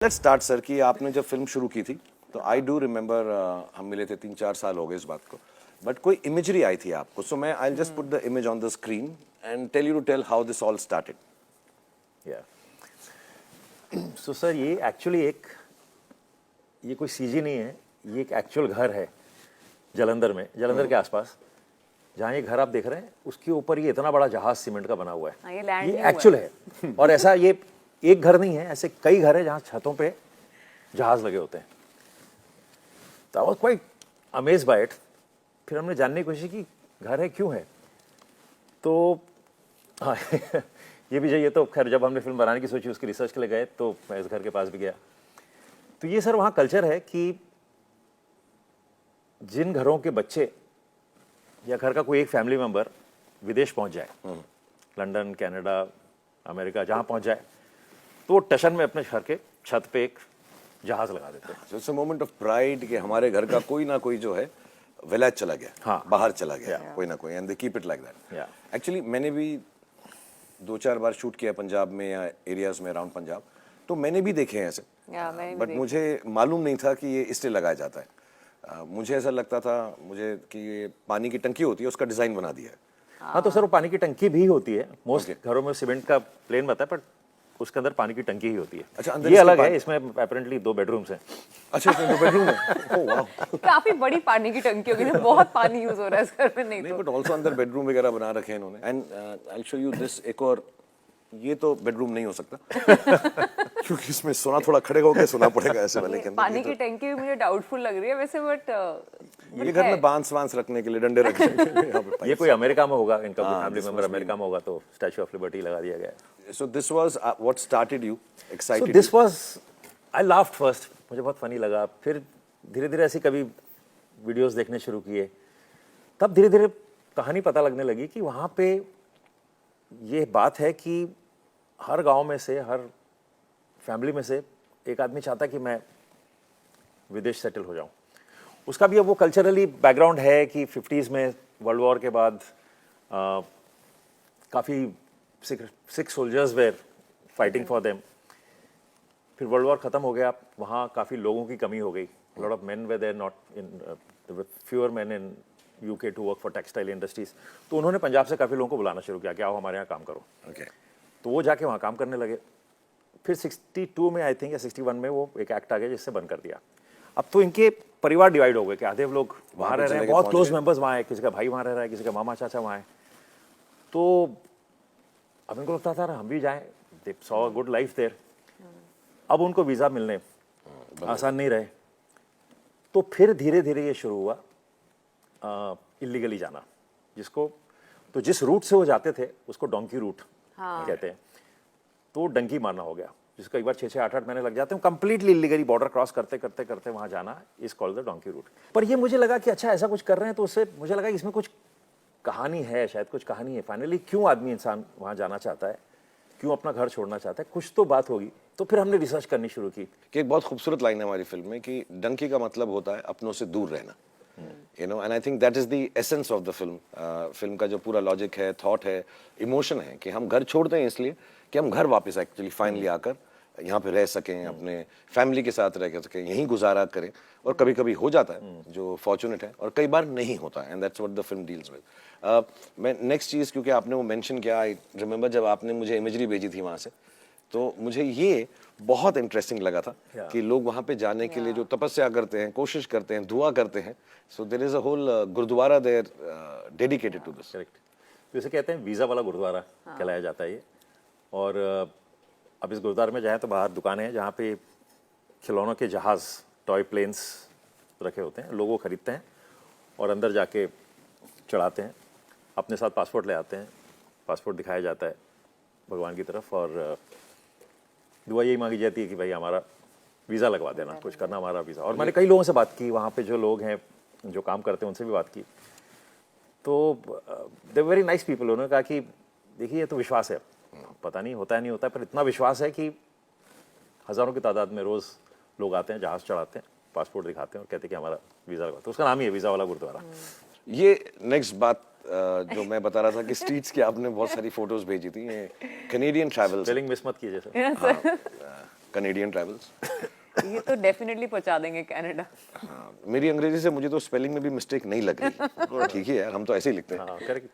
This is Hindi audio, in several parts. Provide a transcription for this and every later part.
लेट्स स्टार्ट सर कि आपने जब फिल्म शुरू की थी तो आई डू रिमेंबर हम मिले थे 3-4 साल हो गए इस बात को, बट कोई इमेजरी आई थी आपको, सो मैं I just put the image on the screen and tell you to tell how this all started. So sir ये एक्चुअली ये कोई सीजी नहीं है, ये एक एक्चुअल घर है जलंधर के आसपास. जहाँ ये घर आप देख रहे हैं उसके ऊपर ये इतना बड़ा जहाज सीमेंट का बना हुआ है. ये एक्चुअल है. और ऐसा ये एक घर नहीं है, ऐसे कई घर है जहाँ छतों पे जहाज लगे होते हैं. तो I was quite amazed bye it. फिर हमने जानने की कोशिश की घर है क्यों है. तो हाँ ये भी चाहिए. तो खैर जब हमने फिल्म बनाने की सोची उसकी रिसर्च के लिए गए तो मैं इस घर के पास भी गया. तो ये सर वहाँ कल्चर है कि जिन घरों के बच्चे या घर का कोई एक फैमिली मेंबर विदेश पहुंच जाए, लंदन, कनाडा, अमेरिका जहां पहुंच जाए, तो टशन में अपने घर के छत पे एक जहाज लगा देते हैं. So it's a moment of pride कि हमारे घर का कोई ना कोई जो है विलेज चला गया, हाँ, बाहर चला गया, कोई ना कोई, and they keep it like that. Actually मैंने भी 2-4 बार शूट किया पंजाब में या एरियाज में अराउंड पंजाब, तो मैंने भी देखे हैं ऐसे, बट मुझे मालूम नहीं था कि ये इसलिए लगाया जाता है. मुझे ऐसा लगता था कि ये पानी की टंकी होती है, उसका डिजाइन बना दिया है. हाँ, तो सर वो पानी की टंकी भी होती है. मोस्ट घरों में सीमेंट का प्लेन बनता है, बट उसके अंदर पानी की टंकी ही होती है. अच्छा, ये अलग है. इसमें अपेरेंटली 2 बेडरूम्स हैं. अच्छा, इसमें 2 बेडरूम है. ओह वाओ, काफी बड़ी पानी की टंकी होगी. बहुत पानी यूज हो रहा है इस घर में. नहीं बट ऑल्सो अंदर बेडरूम वगैरह बना रखे हैं इन्होंने. And I will show you this. एक और, ये तो बेडरूम नहीं हो सकता क्योंकि इसमें सोना थोड़ा खड़े होकर सोना पड़ेगा ऐसे वाले के अंदर. पानी की टंकी भी मुझे डाउटफुल लग रही है वैसे, बट ये घर में बांस रखने के लिए, डंडे रखने के लिए. ये कोई अमेरिका में होगा, इनका कोई फैमिली मेंबर अमेरिका में होगा, तो स्टैच्यू ऑफ लिबर्टी लगा दिया गया. So this was what started you, excited so this was, I laughed first. मुझे बहुत फनी लगा. फिर धीरे धीरे ऐसी कभी वीडियोस देखने शुरू किए, तब धीरे धीरे कहानी पता लगने लगी कि वहाँ पे ये बात है कि हर गांव में से, हर फैमिली में से एक आदमी चाहता कि मैं विदेश सेटल हो जाऊं. उसका भी अब वो कल्चरली बैकग्राउंड है कि 50s में वर्ल्ड वॉर के बाद काफ़ी Sikh soldiers were fighting for them. फिर वर्ल्ड वॉर ख़त्म हो गया, वहाँ काफ़ी लोगों की कमी हो गई. Lot of men were there not in, fewer men in UK to work for textile industries. तो उन्होंने पंजाब से काफ़ी लोगों को बुलाना शुरू किया कि आओ हमारे यहाँ काम करो. तो वो जाके वहाँ काम करने लगे. फिर 62 में आई थिंक या 61 में वो एक एक्ट आ गया जिससे बंद कर दिया. अब तो इनके परिवार डिवाइड हो गए कि आधे लोग वहाँ रह रहे हैं, बहुत क्लोज मेंबर्स वहाँ है, किसी का भाई वहाँ रह रहा है, किसी का मामा चाचा वहाँ है. तो अब इनको लगता था हम भी जाएं, they saw good life there. अब उनको वीज़ा मिलने आसान नहीं रहे. तो फिर धीरे धीरे ये शुरू हुआ इलीगली जाना, तो जिस रूट से वो जाते थे उसको डोंकी रूट कहते हैं. तो डंकी मारना हो गया, जिसको एक बार 6-6, 8-8 महीने लग जाते हैं. कंप्लीटली इलीगली बॉर्डर क्रॉस करते करते करते वहाँ जाना is called the donkey route. पर ये मुझे लगा कि अच्छा ऐसा कुछ कर रहे हैं, तो उससे मुझे लगा इसमें कुछ कहानी है, शायद कुछ कहानी है. फाइनली क्यों आदमी इंसान वहाँ जाना चाहता है, क्यों अपना घर छोड़ना चाहता है, कुछ तो बात होगी. तो फिर हमने रिसर्च करनी शुरू की. कि एक बहुत खूबसूरत लाइन है हमारी फिल्म में कि डंकी का मतलब होता है अपनों से दूर रहना. You know, and I think that is the essence of the film. Film का जो पूरा लॉजिक है, थॉट है, इमोशन है कि हम घर छोड़ते हैं इसलिए कि हम घर वापस एक्चुअली फाइनली आकर यहाँ पे रह सकें, अपने फैमिली के साथ रह सकें, यहीं गुजारा करें. और कभी कभी हो जाता है जो फॉर्चुनेट है, और कई बार नहीं होता है. And that's what the film deals with. मैं नेक्स्ट चीज़, क्योंकि आपने वो मेंशन किया, आई रिमेंबर जब आपने मुझे इमेजरी भेजी थी वहाँ से, तो मुझे ये बहुत इंटरेस्टिंग लगा था कि लोग वहाँ पे जाने के लिए जो तपस्या करते हैं, कोशिश करते हैं, दुआ करते हैं. So there is a whole gurdwara there dedicated to this. Correct. तो इसे कहते हैं वीज़ा वाला गुरुद्वारा कहलाया जाता है ये. और अब इस गुरुद्वारे में जाएं तो बाहर दुकानें हैं जहाँ पे खिलौनों के जहाज़, टॉय प्लेन्स रखे होते हैं. लोग वो खरीदते हैं और अंदर जाके चढ़ाते हैं. अपने साथ पासपोर्ट ले आते हैं, पासपोर्ट दिखाया जाता है भगवान की तरफ, और दुआ यही मांगी जाती है कि भाई हमारा वीज़ा लगवा देना, कुछ करना हमारा वीज़ा. और मैंने कई लोगों से बात की, वहाँ पे जो लोग हैं जो काम करते हैं उनसे भी बात की. तो दे वेरी नाइस पीपल. उन्होंने कहा कि देखिए ये तो विश्वास है, पता नहीं होता है नहीं होता है, पर इतना विश्वास है कि हज़ारों की तादाद में रोज़ लोग आते हैं, जहाज़ चढ़ाते हैं, पासपोर्ट दिखाते हैं और कहते हैं कि हमारा वीज़ा लगवा. तो उसका नाम ही है वीज़ा वाला गुरुद्वारा. ये नेक्स्ट बात जो मैं बता रहा था कि स्ट्रीट्स की आपने बहुत सारी फोटोज भेजी थी. ये कैनेडियन ट्रैवल्स, स्पेलिंग मिस मत कीजिए सर. Canadian travels. ये तो डेफिनेटली पहुंचा देंगे कनाडा। हाँ, मेरी अंग्रेजी से मुझे तो स्पेलिंग में भी मिस्टेक नहीं लग रही। ठीक है यार, हम तो ऐसे ही लिखते हैं। हाँ करेक्ट।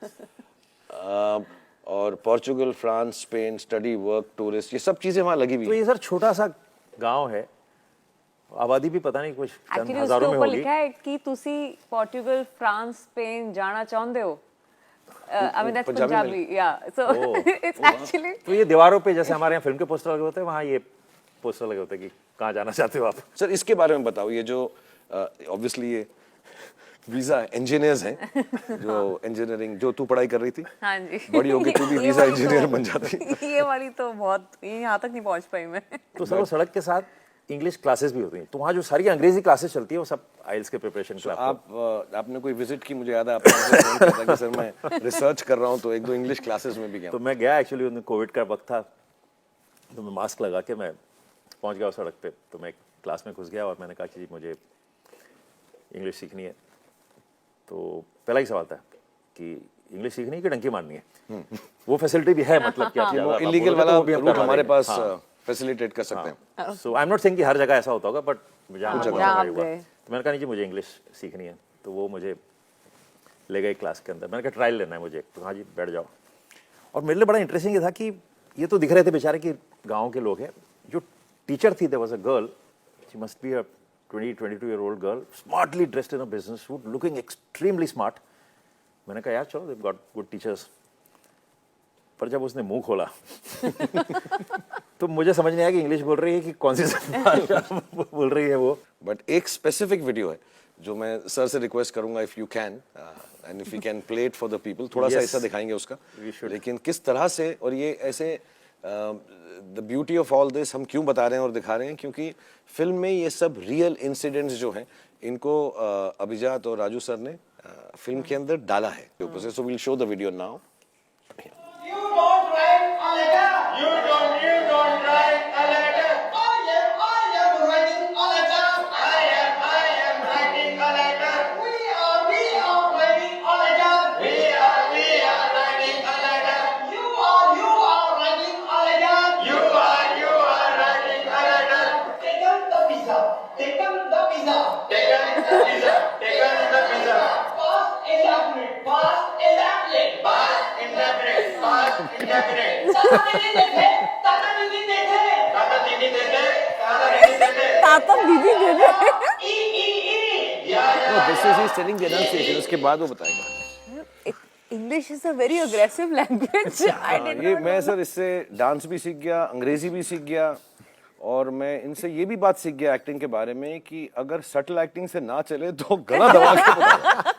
और Portugal, France, Spain, study, work, tourist, ये सब चीजें वहाँ लगी हुई तो हैं। ये सर छोटा सा गांव है, आबादी भी पता नहीं कुछ चंद एक्चुअली उसके हजारों में ऊपर होगी। लिखा है कि तुसी पोर्टुगल, फ्रांस, स्पेन जाना चाहते हो। आई मीन दैट्स पंजाबी में पंजाबी, या सो इट्स एक्चुअली तो ये दीवारों पे जैसे हमारे यहाँ फिल्म के पोस्टर लगे होते हैं, वहाँ ये पोस्टर लगे होते हैं कि कहाँ जाना चाहते हो आप। सर इसके बारे में बताओ, ये जो ऑब्वियसली ये वीजा इंजीनियर्स हैं, जो इंजीनियरिंग जो तू पढ़ाई कर रही थी, हाँ जी, बड़ी होके तू भी ये वीजा वाली इंजीनियर तो- बन जाती। ये वाली तो बहुत, यहाँ तक नहीं पहुंच पाई मैं। तो सर वो सड़क के साथ इंग्लिश क्लासेस भी होती हैं, तो वहाँ जो सारी अंग्रेजी क्लासेस चलती है वो सब आइल्स के प्रिपरेशन के लिए आप आपने कोई विजिट की, मुझे याद है आपने मुझे फोन किया था कि सर मैं रिसर्च कर रहा हूँ, तो एक दो इंग्लिश क्लासेस में भी गया तो मैं गया एक्चुअली, उन कोविड का वक्त था, तो मैं मास्क लगा के मैं पहुंच गया उस सड़क पे, तो मैं क्लास में घुस गया और मैंने कहा कि जी मुझे इंग्लिश सीखनी है। तो पहला ही सवाल था कि इंग्लिश सीखनी है कि डंकी मारनी है। वो फैसिलिटी भी है, मतलब कि आप वो ज़्यादा इलीगल बोलोगे वाला तो वो भी हम रूट करवा हमारे देंगे। पास हाँ। फैसिलिटेट कर सकते हैं। सो आई एम नॉट सेइंग कि हर जगह ऐसा होता होगा, बट जहाँ जगह जहाँ आप हुआ, गए। तो मैंने कहा नहीं जी मुझे इंग्लिश सीखनी है, तो वो मुझे ले गए क्लास के अंदर। मैंने कहा ट्रायल लेना है मुझे, तो हाँ जी बैठ जाओ। और मेरे लिए बड़ा इंटरेस्टिंग ये था कि ये तो दिख रहे थे बेचारे कि गाँव के लोग हैं, जो टीचर थी there was a girl, she must be a 22-year-old girl, smartly dressed in a business suit, looking extremely smart. मैंने कहा यार चलो दे गॉट गुड टीचर्स। पर जब उसने मुंह खोला तो मुझे समझ नहीं आया कि इंग्लिश बोल रही है कि कौन सी भाषा बोल रही है वो। बट एक स्पेसिफिक वीडियो है जो मैं सर से रिक्वेस्ट करूंगा, if you can and if you can play it for the people, थोड़ा सा Yes. ऐसा दिखाएंगे उसका, We should. लेकिन किस तरह से, और ये ऐसे the beauty of all this हम क्यों बता रहे हैं और दिखा रहे हैं, क्योंकि फिल्म में ये सब रियल इंसिडेंट्स जो हैं इनको अभिजात और राजू सर ने फिल्म के अंदर डाला है ऊपर से। So will show the video now. You don't write a letter. You don't write a letter. I am writing a letter. I am writing a letter. We are writing a letter. We are writing a letter. You are writing a letter. You are writing a letter. Taken the pizza. Taken the pizza. Taken the pizza. Taken the pizza. Past indefinite. Past indefinite. Past indefinite. Past indefinite. ताता दीदी देखे. ताता दीदी देखे. ताता दीदी देखे. ताता दीदी दे दे। ई. No, this is he telling the enunciation, उसके बाद वो बताएगा। English is a very aggressive language. I did ये मैं सर इससे डांस भी सीख गया, अंग्रेजी भी सीख गया, और मैं इनसे ये भी बात सीख गया एक्टिंग के बारे में कि अगर सटल एक्टिंग से ना चले तो गला दबा के बताओ।